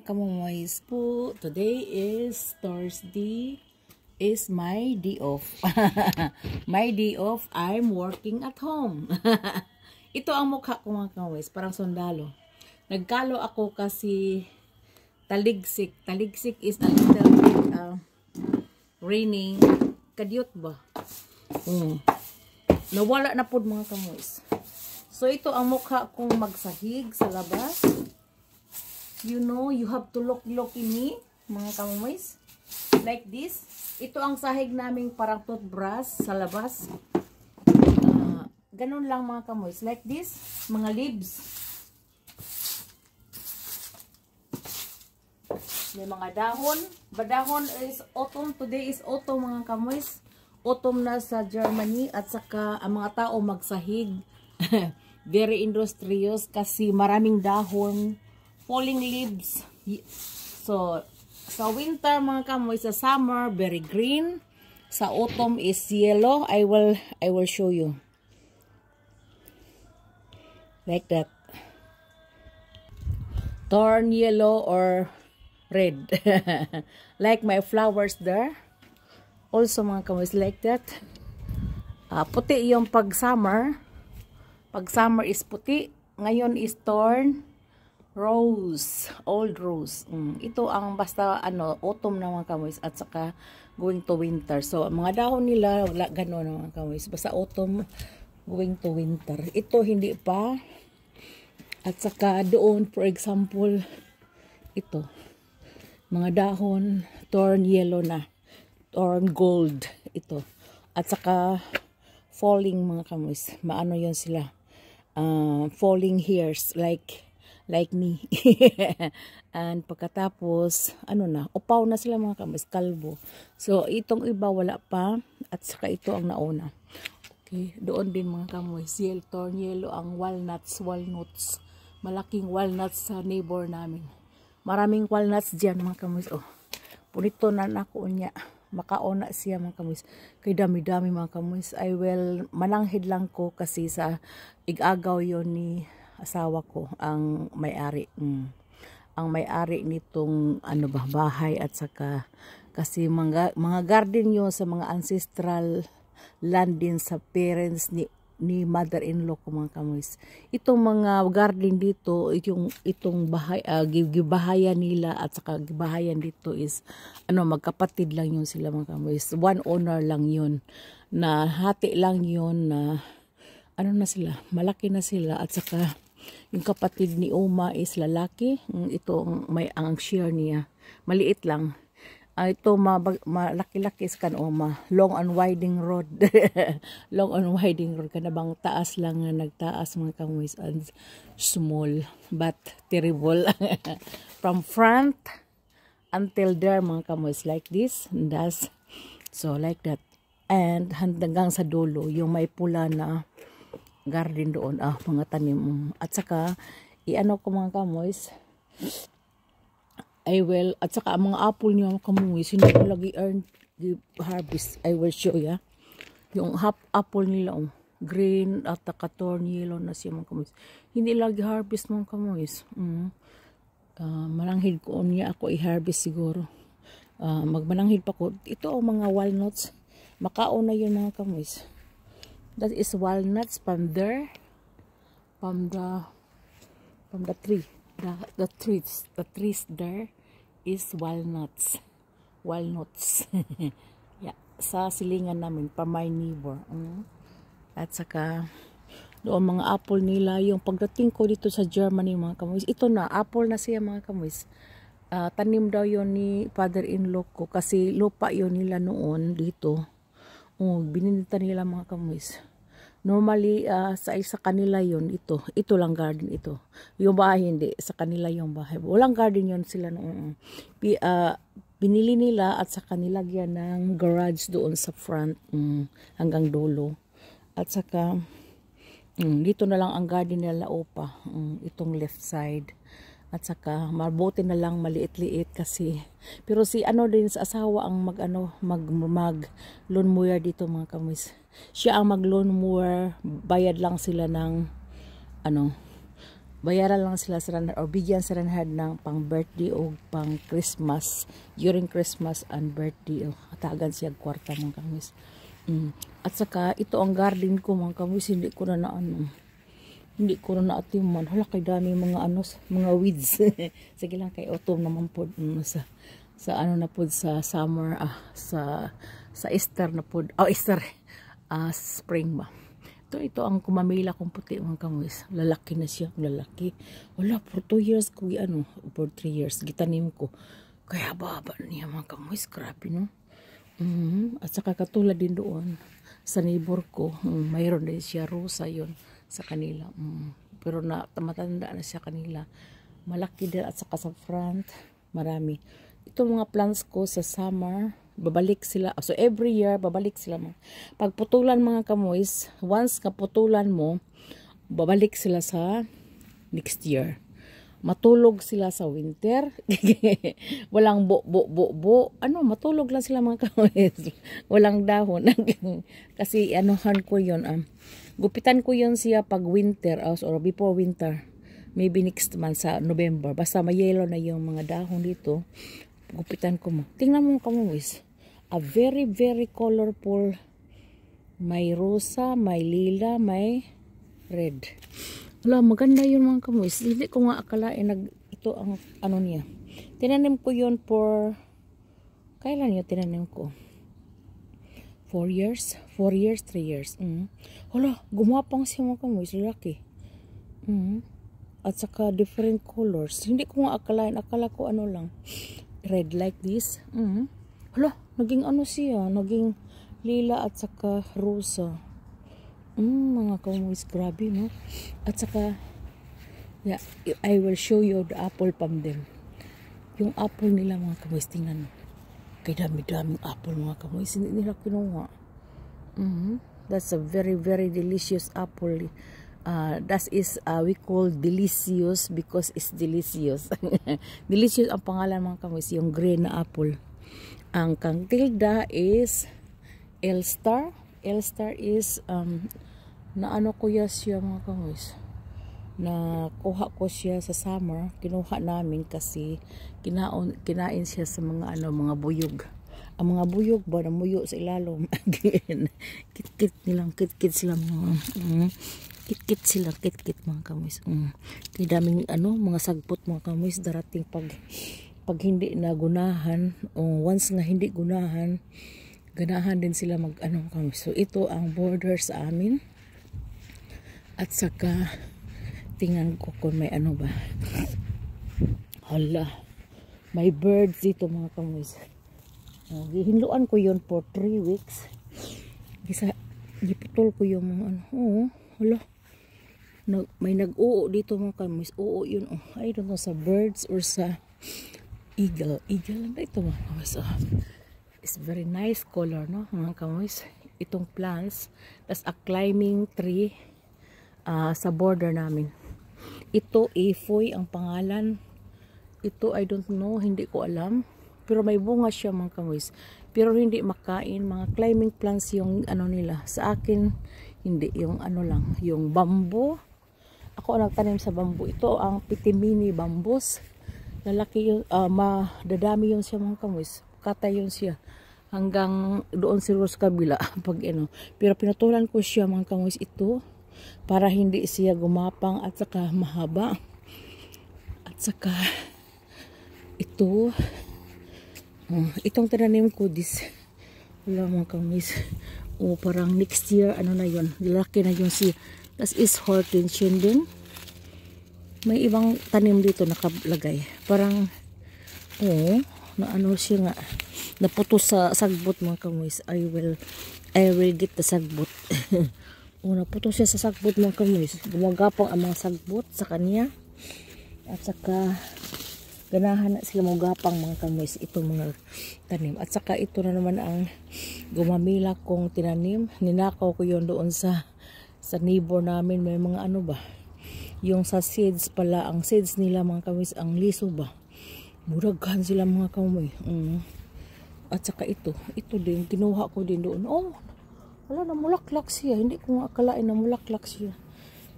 kamoys po. Today is Thursday. Is my day off. My day off, I'm working at home. Ito ang mukha ko mga kamoys, parang sundalo. Nagkalo ako kasi taligsik. Taligsik is a little bit raining. Kadyot ba? Nawala na po mga kamoys. So ito ang mukha kong magsahig sa labas. You know, you have to look in me, mga kamoys. Like this. Ito ang sahig naming parang toothbrush sa labas. Ganun lang mga kamoys. Like this. Mga leaves. May mga dahon. Badahon is autumn. Today is autumn mga kamoys. Autumn na sa Germany. At saka ang mga tao magsahig. Very industrious kasi maraming dahon. Falling leaves. So, sa winter mga kamoy, sa summer very green, sa autumn is yellow. I will show you. Like that. Turn yellow or red. Like my flowers there. Also mga kamoy, like that. Puti yung pag summer. Pag summer is puti. Ngayon is turn rose, old rose. Ito ang basta autumn na mga kamoys at saka going to winter. So mga dahon nila wala gano'n mga kamoys. Basta autumn going to winter. Ito hindi pa. At saka doon for example ito. Mga dahon turn yellow na. Turn gold ito. At saka falling mga kamoys. Maano 'yon sila? Falling hairs like me. And pagkatapos, upaw na sila mga kamoys, kalbo. So, itong iba wala pa. At saka ito ang nauna. Okay, doon din mga kamoys. Turn yellow ang walnuts. Malaking walnuts sa neighbor namin. Maraming walnuts dyan mga kamoys. Oh, punito na ako niya. Makaona siya mga kamoys. Kay dami-dami mga kamoys. I will mananghid lang ko kasi sa igagaw yon ni asawa ko ang may-ari. Ang may-ari nitong bahay at saka kasi mga garden yun sa mga ancestral land din sa parents ni mother-in-law ko mga kamoys. Itong mga garden dito, itong bahay, gibahayan nila at saka gibahayan dito is magkapatid lang yun sila mga kamoys. One owner lang yun. Na hati lang yun na na sila, malaki na sila at saka yung kapatid ni Uma is lalaki. Ito ang share niya. Maliit lang. Ito malaki-laki is kan Uma. Long and winding road. Long and winding road. Kanabang taas lang na nagtaas mga kamoys. And small but terrible. From front until there mga kamoys. Like this. And that's, so like that. And hanggang sa dulo. Yung may pula na garden doon, mga tanim. At saka, ko mga kamoys, I will, at saka mga apple niyo mga kamoys, hindi ko lagi harvest. I will show ya. Yung apple nila, green at saka turn yellow na siya mga kamoys. Hindi lagi harvest mga kamoys. Malanghid ko niya ako i-harvest siguro. Magmalanghid pa ko. Ito ang mga walnuts. Makauna yun mga kamoys. That is walnuts from there, from the tree. The trees there is walnuts. Yeah, sa silingan namin pa my neighbor. At saka doon mga apple nila. Yung pagdating ko dito sa Germany mga kamoys, ito na apple na siya mga kamoys. Tanim daw yon ni father-in-law ko kasi lupa yon nila noon dito. Bininta nila mga kamoys. Normally, sa kanila yon ito lang garden ito. Yung bahay hindi, sa kanila yung bahay. Walang garden yon sila noon. Binili nila at saka nilagyan ng garage doon sa front hanggang dulo. At saka dito na lang ang garden nila upa. Itong left side. At saka mabuti na lang maliit-liit kasi. Pero si din sa asawa ang mag lawn mower dito mga kamoys. Siya ang mag lawn mower, bayad lang sila ng bayaran lang sila sa Ranhard or bigyan sa Ranhard ng pang birthday o pang Christmas, during Christmas and birthday. Hatagan siya kwarta mga kamis. At saka ito ang garden ko mga kamis, hindi ko na hindi ko na naatiman. Hala kay dami mga mga weeds. Sige lang kay autumn naman po sa ano na po sa summer sa Easter na po. Easter spring ba. Ito ang kumamila kong puti mga kamis. Lalaki na siya, lalaki. Wala, for 2 years ko, for 3 years, gitanim ko. Kaya baba niya mga kamis, grabe no. At saka katulad din doon, sa neighbor ko, mayroon din siya, rosa yon sa kanila. Pero matanda na siya kanila. Malaki din at saka sa front, marami. Ito mga plants ko sa summer, babalik sila. So every year babalik sila. Pag putulan mga kamoys, once kaputulan mo, babalik sila sa next year. Matulog sila sa winter. Walang matulog lang sila mga kamoys. Walang dahon. Kasi anuhan ko yon gupitan ko yon siya pag winter or before winter. Maybe next month sa November. Basta may yellow na yung mga dahon dito. Gupitan ko mo. Tingnan mo kamoys. A very very colorful, may rosa, may lila, may red. Wala, maganda yun mga kamoys. Hindi ko nga akalain ito ang ano niya. Tinanim ko yun for kailan yun tinanim ko? 4 years? 4 years, 3 years. Wala, gumapang siya mga kamoys, lalaki. At saka different colors. Hindi ko nga akalain, akala ko ano lang, red like this. Hala, naging ano siya, naging lila at saka rosa. Mga kamoys, grabe no. At saka, yeah, I will show you the apple from them. Yung apple nila mga kamoys, tingnan. Kay dami-daming apple mga kamoys, hindi nila kinuha. That's a very very delicious apple. That is we call delicious because it's delicious. Delicious ang pangalan mga kamoys, yung green na apple. Ang kangtilda is Elstar. Elstar is naano ko siya mga kamoys. Na kuha ko siya sa summer, kinuha namin kasi kinain siya sa mga mga buyog. Ang mga buyog ba namuyo sa ilalom. Again, kit-kit sila mga kit-kit sila, kit-kit mga kamoys. Kaya daming mga sagbot mga kamoys darating pag hindi na gunahan o once nga hindi gunahan, ganahan din sila kamoys. So ito ang border sa amin. At saka tingnan ko kung may ba. Hala, may birds dito mga kamoys. Gihinluan ko yon for 3 weeks. Giputol ko yung mga hala. May nag-uo dito mga kamoys. Uo yun. I don't know sa birds or sa eagle. Eagle na ito mga kamoys. It's very nice color no mga kamoys. Itong plants. That's a climbing tree sa border namin. Ito Efoy ang pangalan. Ito I don't know. Hindi ko alam. Pero may bunga siya mga kamoys. Pero hindi makain. Mga climbing plants yung nila. Sa akin hindi. Yung lang. Yung bamboo. Ako nagtanim sa bamboo. Ito ang pitimini bambus. Lalaki yun, madadami yun siya mga kamoys. Katay yun siya. Hanggang doon si Rose kabila. Pag Pero pinutulan ko siya mga kamoys ito. Para hindi siya gumapang at saka mahaba. At saka ito. Itong tinanim ko wala mga kamoys. Parang next year na yun. Lalaki na yun siya. Das is hortensia din. May ibang tanim dito nakalagay. Parang, siya nga. Naputos sa sagbot mga kamoys. I will get the sagbot. Naputos siya sa sagbot mga kamoys. Gumagapang ang mga sagbot sa kanya. At saka, ganahan na sila magapang mga kamoys. Itong mga tanim. At saka ito na naman ang gumamila kong tinanim. Ninakaw ko yon doon sa neighbor namin. May mga yung sa seeds pala, ang seeds nila mga kamoys, ang liso ba, muraghan sila mga kamoy. At saka ito din, kinuha ko din doon. Wala, namulaklak siya, hindi ko nga akalain namulaklak siya.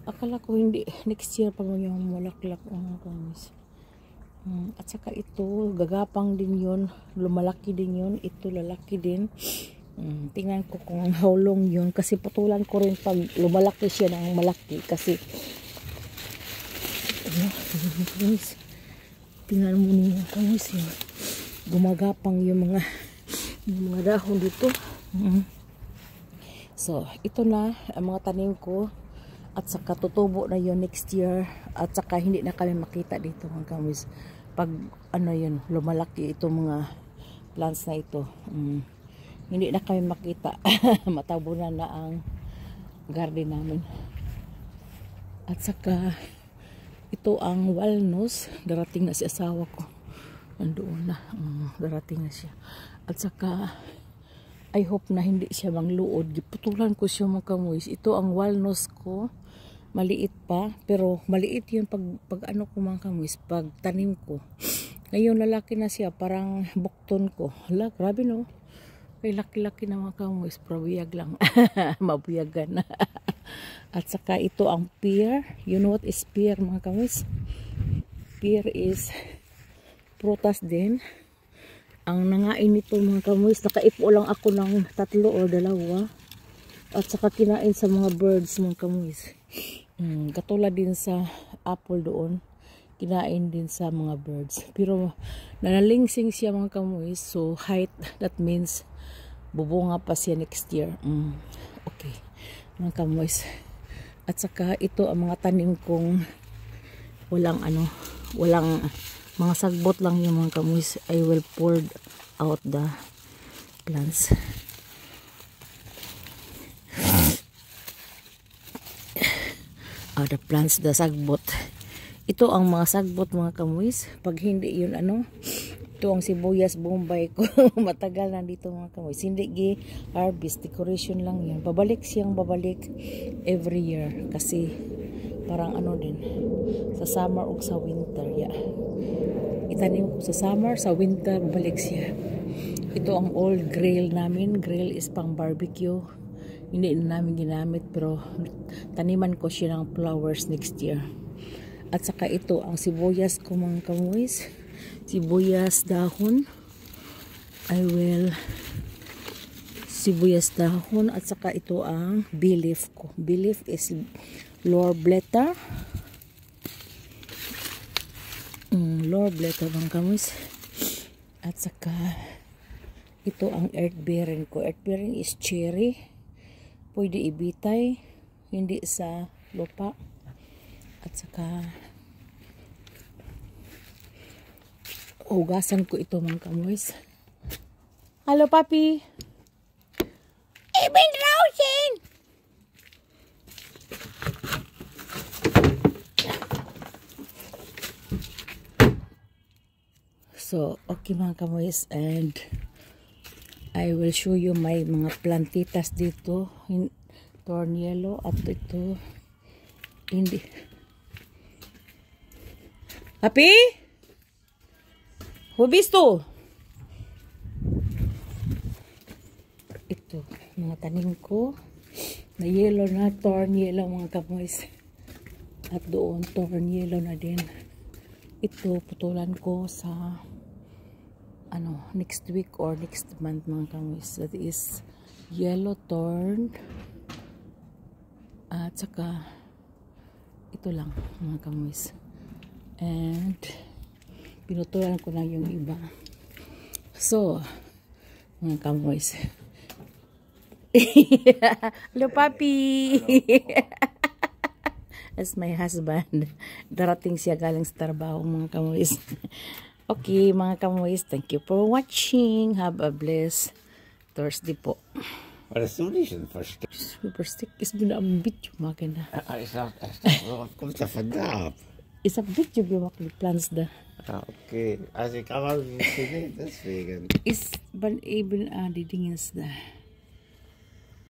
Akala ko hindi next year pa mo yung mulaklak mga kamis. At saka ito, gagapang din yun, lumalaki din yun, ito lalaki din. Tingnan ko kung how long yun, kasi putulan ko rin pag lumalaki siya ng malaki, kasi tingnan mo niyo kamis yun, gumagapang yung mga dahon dito. So, ito na ang mga tanim ko. At saka tutubo na yun next year. At saka hindi na kami makita dito mga kamis. Pag ano yun, lumalaki itong mga plants na ito. Hindi na kami makita. Matabunan na ang garden namin. At saka ito ang walnuts. Darating na si asawa ko. Nandoon na. Darating na siya. At saka I hope na hindi siya mangluod. Giputulan ko siya mga kamuis. Ito ang walnuts ko. Maliit pa. Pero maliit yun pag ano ko mga kamuis. Pag tanim ko. Ngayon lalaki na siya. Parang bukton ko. Hala, grabe no. Ay laki-laki na mga kamuis. Probiyag lang. Mabuyagan. At saka ito ang pear. You know what is pear mga kamuis? Pear is prutas din. Ang nangain nito mga kamuis, nakaipo lang ako ng 3 o 2. At saka kinain sa mga birds mga kamuis. Katulad din sa apple doon, kinain din sa mga birds. Pero nanalingsing siya mga kamuis, so height, that means bubunga pa siya next year. Okay, mga kamuis. At saka ito ang mga tanim kong walang mga sagbot lang yung mga kamuis. I will pour out the plants. The plants, the sagbot. Ito ang mga sagbot mga kamuis. Pag hindi yun ito ang sibuyas bombay ko. Matagal na dito mga kamuis. Hindi harvest, decoration lang yun. Babalik every year. Kasi parang din, sa summer o sa winter. Itanim ko sa summer, sa winter, babalik siya. Ito ang old grill namin. Grill is pang barbecue. Hindi na namin ginamit, pero taniman ko siya ng flowers next year. At saka ito ang sibuyas ko mga kamuis. Sibuyas dahon. Sibuyas dahon. At saka ito ang bay leaf ko. Bay leaf is Lorbleta. Lorbleta mga kamuis. At saka ito ang earth bearing ko. Earth bearing is cherry. Pwede ibitay, hindi sa lupa. At saka hugasan ko ito mga kamuis. Hello papi. Ibin Rosin. So, okay mga kamuis, and I will show you my mga plantitas dito. Torniello at ito. Hindi. Happy? Hubis to? Ito. Mga tanim ko. Na yellow na. Torniello mga kamuis. At doon torniello na din. Ito putulan ko sa next week or next month mga kamuis. That is yellow thorn. At saka ito lang mga kamuis. And pinutulan ko lang yung iba. So mga kamuis. Hello papi. That's my husband. Darating siya galing sa trabaho mga kamuis. Okay, mga kamuis, thank you for watching. Have a blessed Thursday po. Var det storleken först? Superstick is bin video maganda. Jag kommer inte få där. Is a video bi plans da. Ja, okej. Alltså kan man inte deswegen. Is ban eben didingens da.